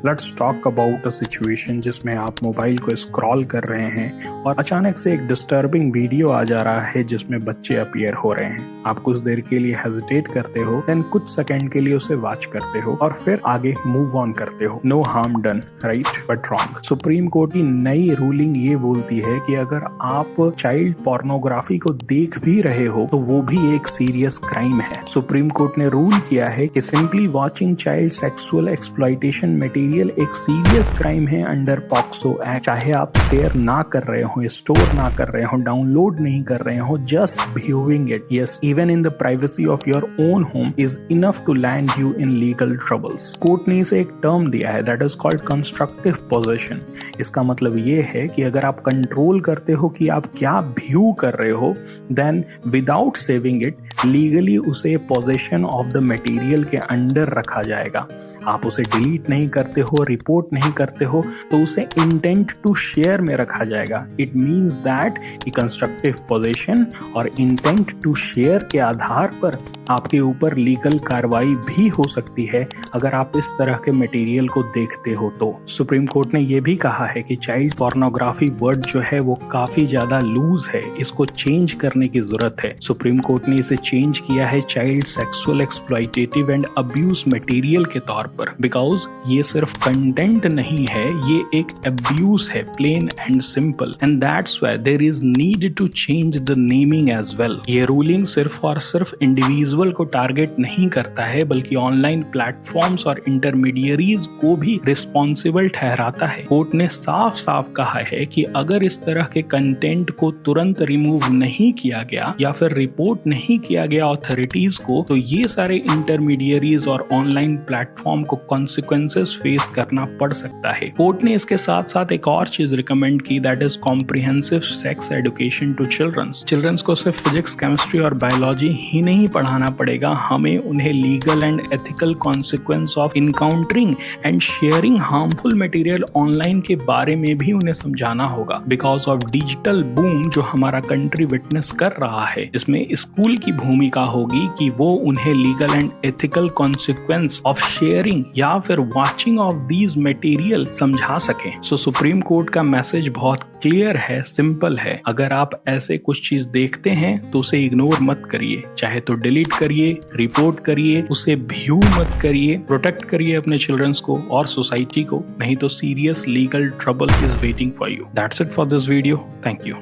Let's talk about a situation जिसमें आप mobile को स्क्रॉल कर रहे हैं और अचानक से एक डिस्टर्बिंग वीडियो आ जा रहा है जिसमें बच्चे अपीयर हो रहे हैं। आप कुछ देर के लिए हेजिटेट करते हो, देन कुछ सेकंड के लिए उसे वॉच करते हो और फिर आगे मूव ऑन करते हो। No harm done, right, but wrong. Supreme court की नई रूलिंग ये बोलती है कि अगर आप चाइल्ड पोर्नोग्राफी को देख भी रहे हो तो वो भी एक सीरियस क्राइम है। सुप्रीम कोर्ट ने रूल किया है कि simply watching child sexual exploitation material एक सीरियस क्राइम है अंडर पॉक्सो एक्ट। चाहे आप शेयर ना कर रहे हो, स्टोर ना कर रहे हो, डाउनलोड नहीं कर रहे हो, just viewing it, yes, even in the privacy of your own home is enough to land you in legal troubles. Court ने इसे एक टर्म दिया है that is called constructive possession. इसका मतलब ये है कि अगर आप कंट्रोल करते हो कि आप क्या व्यू कर रहे हो, then without saving it legally उसे पोजेशन ऑफ द मटेरियल के अंडर रखा जाएगा। आप उसे डिलीट नहीं करते हो, रिपोर्ट नहीं करते हो, तो उसे इंटेंट टू शेयर में रखा जाएगा। इट मीन्स दैट कि कंस्ट्रक्टिव पोजेशन और इंटेंट टू शेयर के आधार पर आपके ऊपर लीगल कार्रवाई भी हो सकती है अगर आप इस तरह के मटेरियल को देखते हो तो। सुप्रीम कोर्ट ने यह भी कहा है कि चाइल्ड पोर्नोग्राफी वर्ड जो है वो काफी ज्यादा लूज है, इसको चेंज करने की जरूरत है। सुप्रीम कोर्ट ने इसे चेंज किया है child sexual exploitative and abuse material के तौर पर, बिकॉज ये सिर्फ कंटेंट नहीं है, ये एक अब्यूज है, plain and simple, and that's why there is need to change the naming as well. ये रूलिंग सिर्फ और सिर्फ इंडिविजुअल को टारगेट नहीं करता है बल्कि ऑनलाइन प्लेटफॉर्म्स और इंटरमीडियरीज को भी रिस्पॉन्सिबल ठहराता है। कोर्ट ने साफ साफ कहा है कि अगर इस तरह के कंटेंट को तुरंत रिमूव नहीं किया गया या फिर रिपोर्ट नहीं किया गया अथॉरिटीज को, तो ये सारे इंटरमीडियरीज और ऑनलाइन प्लेटफॉर्म को कॉन्सिक्वेंसेस फेस करना पड़ सकता है। कोर्ट ने इसके साथ साथ एक और चीज रिकमेंड की, that is comprehensive sex education to childrens को सिर्फ फिजिक्स, केमिस्ट्री और बायोलॉजी ही नहीं पढ़ाना पड़ेगा, हमें उन्हें legal and ethical consequence of encountering and sharing harmful material online के बारे में भी उन्हें समझाना होगा। बिकॉज ऑफ डिजिटल बूम जो हमारा कंट्री विटनेस कर रहा है, इसमें स्कूल की भूमिका होगी कि वो उन्हें legal and ethical consequence of sharing या फिर वॉचिंग ऑफ दीज मटेरियल समझा सके। सो सुप्रीम कोर्ट का मैसेज बहुत क्लियर है, सिंपल है। अगर आप ऐसे कुछ चीज देखते हैं तो उसे इग्नोर मत करिए, चाहे तो डिलीट करिए, रिपोर्ट करिए, उसे व्यू मत करिए, प्रोटेक्ट करिए अपने चिल्ड्रंस को और सोसाइटी को, नहीं तो serious legal trouble is waiting for you. That's it for this video, thank you.